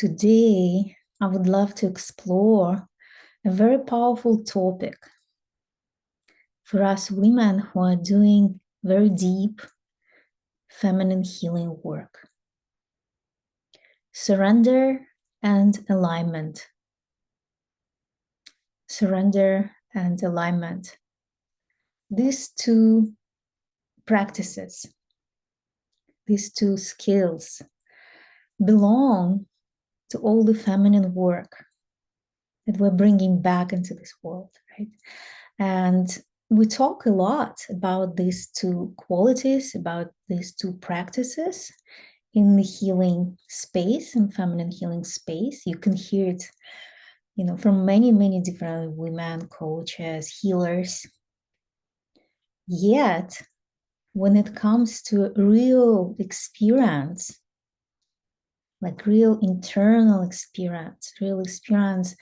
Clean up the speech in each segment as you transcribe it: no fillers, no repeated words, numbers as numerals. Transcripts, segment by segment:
Today, I would love to explore a very powerful topic for us women who are doing very deep feminine healing work. Surrender and alignment. Surrender and alignment. These two practices, these two skills belong to all the feminine work that we're bringing back into this world, right? And we talk a lot about these two qualities, about these two practices in the healing space, in feminine healing space. You can hear it, from many, many different women, coaches, healers. Yet, when it comes to real experience, like real internal experience, real experience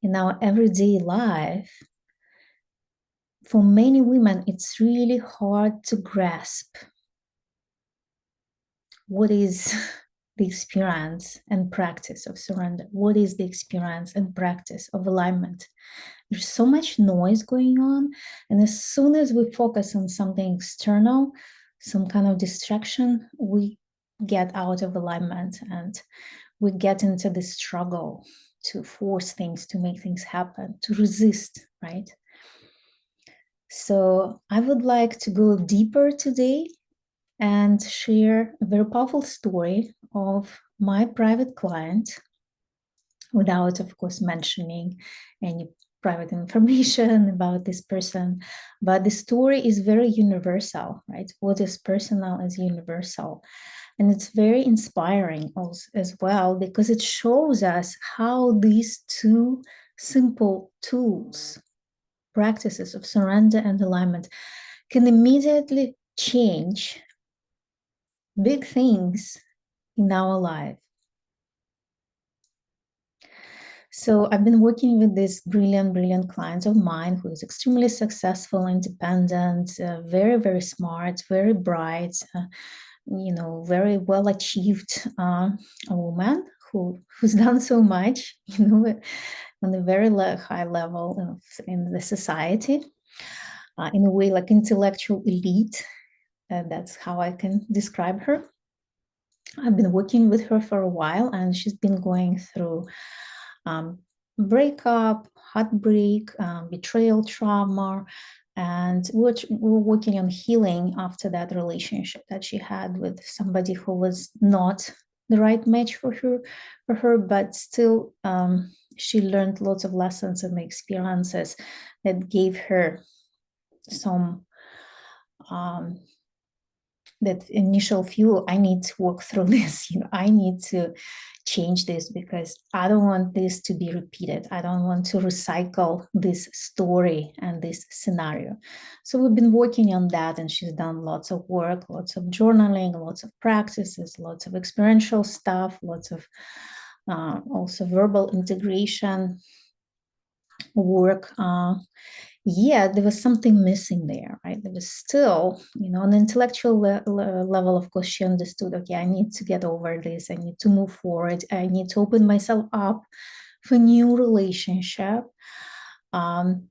in our everyday life, for many women, it's really hard to grasp what is the experience and practice of surrender. What is the experience and practice of alignment? There's so much noise going on. And as soon as we focus on something external, some kind of distraction, we get out of alignment and we get into the struggle to force things, to make things happen, to resist, right? So I would like to go deeper today and share a very powerful story of my private client without, of course, mentioning any private information about this person. But the story is very universal, right? What is personal is universal. And it's very inspiring also, as well, because it shows us how these two simple tools, practices of surrender and alignment, can immediately change big things in our life. So I've been working with this brilliant client of mine who is extremely successful, independent, very, very smart, very bright, very well achieved a woman who's done so much, on a very high level in the society, in a way like intellectual elite. That's how I can describe her. I've been working with her for a while, and she's been going through breakup, heartbreak, betrayal, trauma, and we're working on healing after that relationship that she had with somebody who was not the right match for her, but still she learned lots of lessons and experiences that gave her some that initial fuel. I need to work through this. I need to change this because I don't want this to be repeated. I don't want to recycle this story and this scenario. So we've been working on that, and she's done lots of work, lots of journaling, lots of practices, lots of experiential stuff, lots of also verbal integration work. There was something missing there, right? There was still, on an intellectual level, of course, she understood, okay, I need to get over this. I need to move forward. I need to open myself up for new relationship. And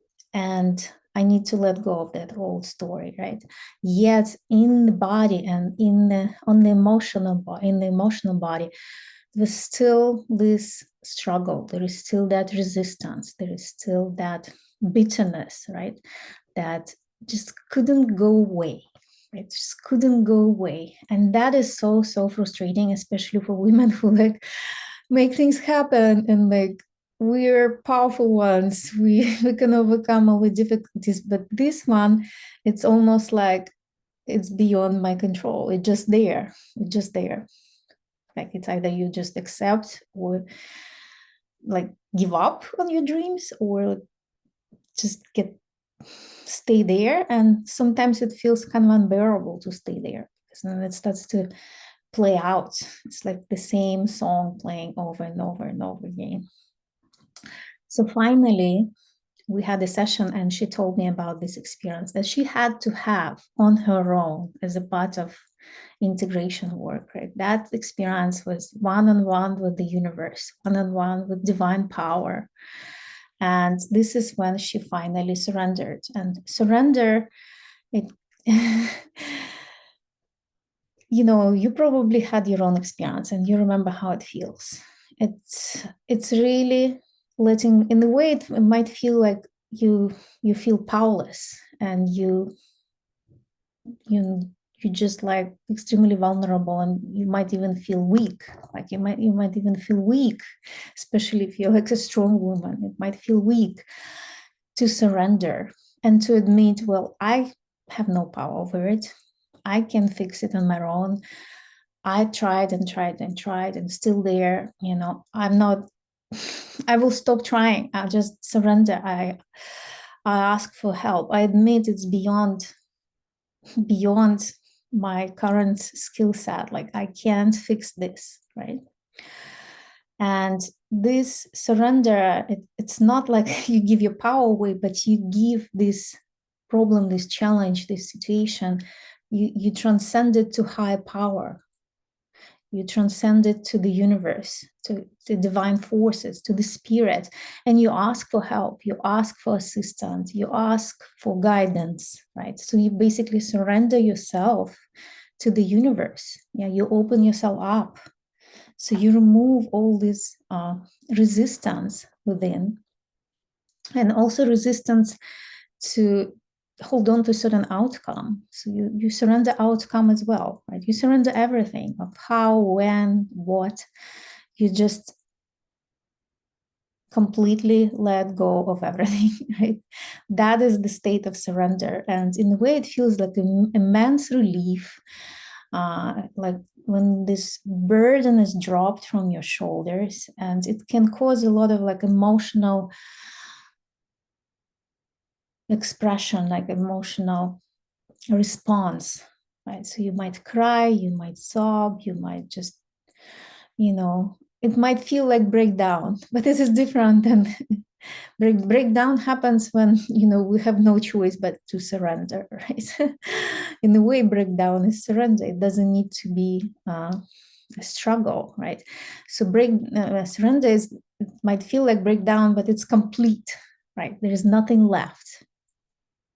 I need to let go of that old story, right? Yet in the body and in the emotional body, there's still this struggle. There is still that resistance. There is still that bitterness, right? That just couldn't go away. It just couldn't go away. And that is so frustrating, especially for women who make things happen and we're powerful ones. We can overcome all the difficulties. But this one, it's almost like it's beyond my control. It's just there. It's just there. It's either you just accept or give up on your dreams or just stay there. And sometimes it feels kind of unbearable to stay there because then it starts to play out. It's like the same song playing over and over and over again. So finally, we had a session and she told me about this experience that she had to have on her own as a part of integration work, right? That experience was one-on-one with the universe, one-on-one with divine power. And this is when she finally surrendered. And surrender, it you probably had your own experience and you remember how it feels. It's really letting, in the way it might feel like you feel powerless, and you just like extremely vulnerable, and you might even feel weak. Like you might even feel weak, especially if you're like a strong woman. It might feel weak to surrender and to admit, well, I have no power over it. I can fix it on my own. I tried and tried and tried and still there. I'm not, I will stop trying. I'll just surrender. I ask for help. I admit it's beyond my current skill set. Like I can't fix this, right? And this surrender, it's not like you give your power away, but you give this problem, this challenge, this situation, you transcend it to higher power. You transcend it to the universe, to divine forces, to the spirit, and you ask for help, you ask for assistance, you ask for guidance, right? So you basically surrender yourself to the universe. Yeah, you open yourself up. So you remove all this resistance within, and also resistance to hold on to a certain outcome. So you surrender outcome as well, right? You surrender everything of how, when, what. You just completely let go of everything, right? That is the state of surrender. And in a way, it feels like an immense relief, like when this burden is dropped from your shoulders, and it can cause a lot of like emotional expression, like emotional response, right? So you might cry, you might sob, you might just, it might feel like breakdown, but this is different than breakdown happens when, we have no choice but to surrender, right? In a way, breakdown is surrender. It doesn't need to be a struggle, right? So surrender is, it might feel like breakdown, but it's complete, right? There is nothing left.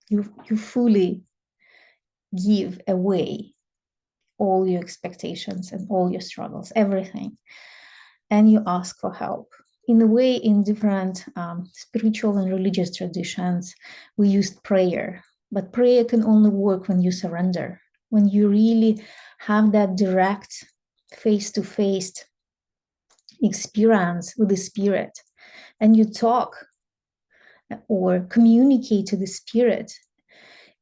You fully give away all your expectations and all your struggles, everything, and you ask for help. In a way, in different spiritual and religious traditions, we used prayer, but prayer can only work when you surrender, when you really have that direct face-to-face experience with the spirit, and you talk or communicate to the spirit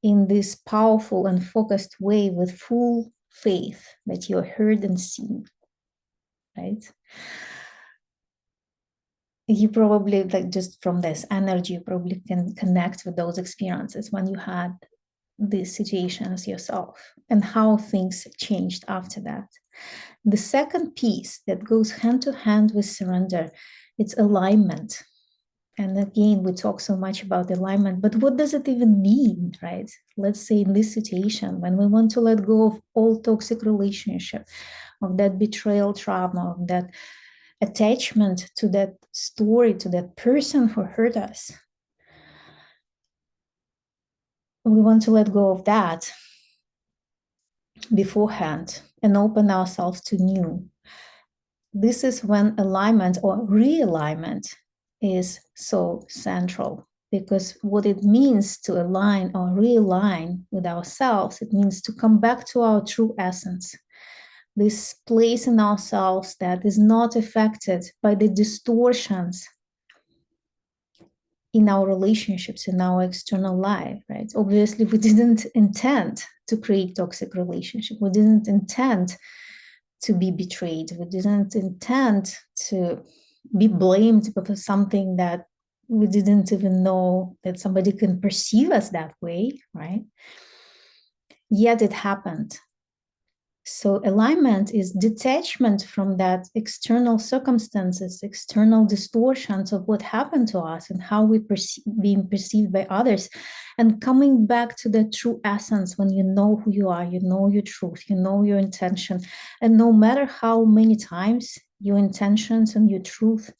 in this powerful and focused way with full faith that you're heard and seen, right? You probably, like, just from this energy, you probably can connect with those experiences when you had these situations yourself, and how things changed after that. The second piece that goes hand to hand with surrender, it's alignment. And again, we talk so much about alignment, but what does it even mean, right? Let's say in this situation, when we want to let go of all toxic relationship, of that betrayal trauma, of that attachment to that story, to that person who hurt us. We want to let go of that beforehand and open ourselves to new. This is when alignment or realignment is so central, because what it means to align or realign with ourselves, it means to come back to our true essence, this place in ourselves that is not affected by the distortions in our relationships, in our external life, right? Obviously, we didn't intend to create toxic relationship. We didn't intend to be betrayed. We didn't intend to be blamed for something that we didn't even know that somebody can perceive us that way, right? Yet it happened. So alignment is detachment from that external circumstances, external distortions of what happened to us and how we being perceived by others, and coming back to the true essence when you know who you are, you know your truth, you know your intention. And no matter how many times your intentions and your truth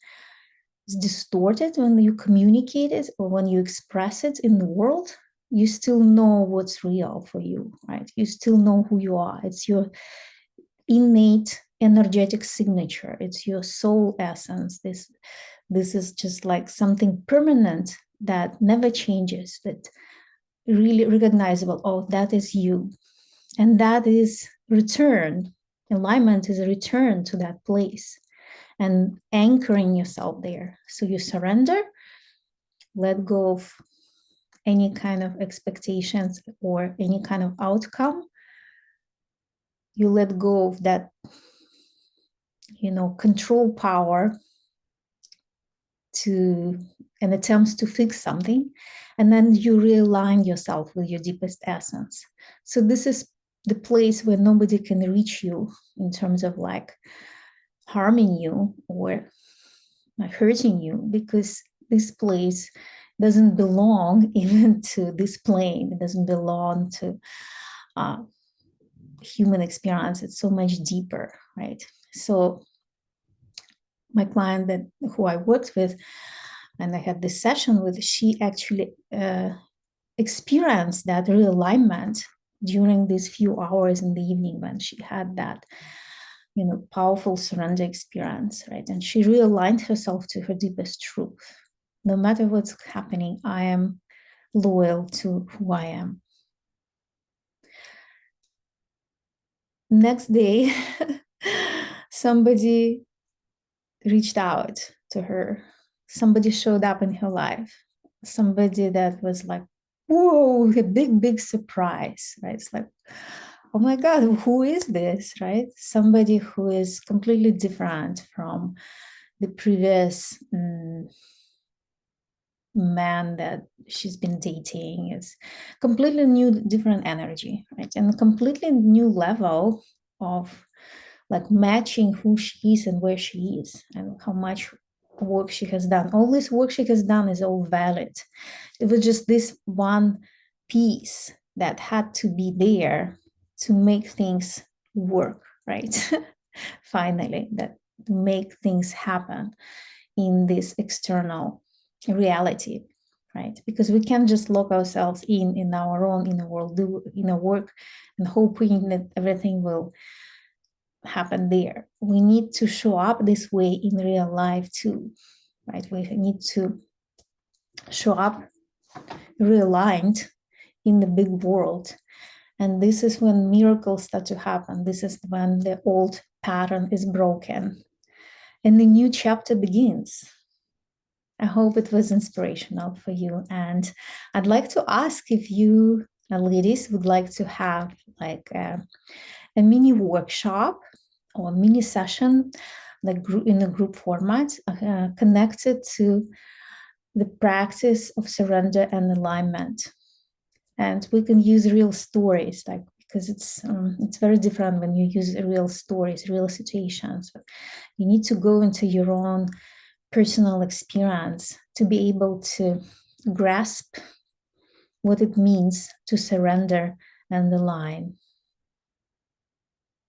is distorted when you communicate it or when you express it in the world, you still know what's real for you, right? You still know who you are. It's your innate energetic signature. It's your soul essence. This is just like something permanent that never changes, that really recognizable. Oh, that is you. And that is return. Alignment is a return to that place and anchoring yourself there. So you surrender, let go of any kind of expectations or any kind of outcome. You let go of that, control power to and attempts to fix something, and then you realign yourself with your deepest essence. So this is the place where nobody can reach you in terms of like harming you or hurting you, because this place doesn't belong even to this plane. It doesn't belong to human experience. It's so much deeper, right? So my client who I worked with and I had this session with, she actually experienced that realignment during these few hours in the evening when she had that, powerful surrender experience, right? And she realigned herself to her deepest truth. No matter what's happening, I am loyal to who I am. Next day, somebody reached out to her. Somebody showed up in her life. Somebody that was like, whoa, a big, big surprise, right? It's like, oh my God, who is this, right? Somebody who is completely different from the previous man that she's been dating. It's completely new, different energy, right? And a completely new level of like matching who she is and where she is and how much work she has done. All this work she has done is all valid. It was just this one piece that had to be there to make things work, right? Finally, that make things happen in this external reality, right? Because we can't just lock ourselves in our own inner world, do inner work and hoping that everything will happen there. We need to show up this way in real life too, right? We need to show up realigned in the big world. And this is when miracles start to happen. This is when the old pattern is broken and the new chapter begins. I hope it was inspirational for you. And I'd like to ask if you ladies would like to have like a mini workshop or a mini session like in a group format connected to the practice of surrender and alignment. And we can use real stories, like because it's very different when you use real stories, real situations. You need to go into your own personal experience to be able to grasp what it means to surrender and align.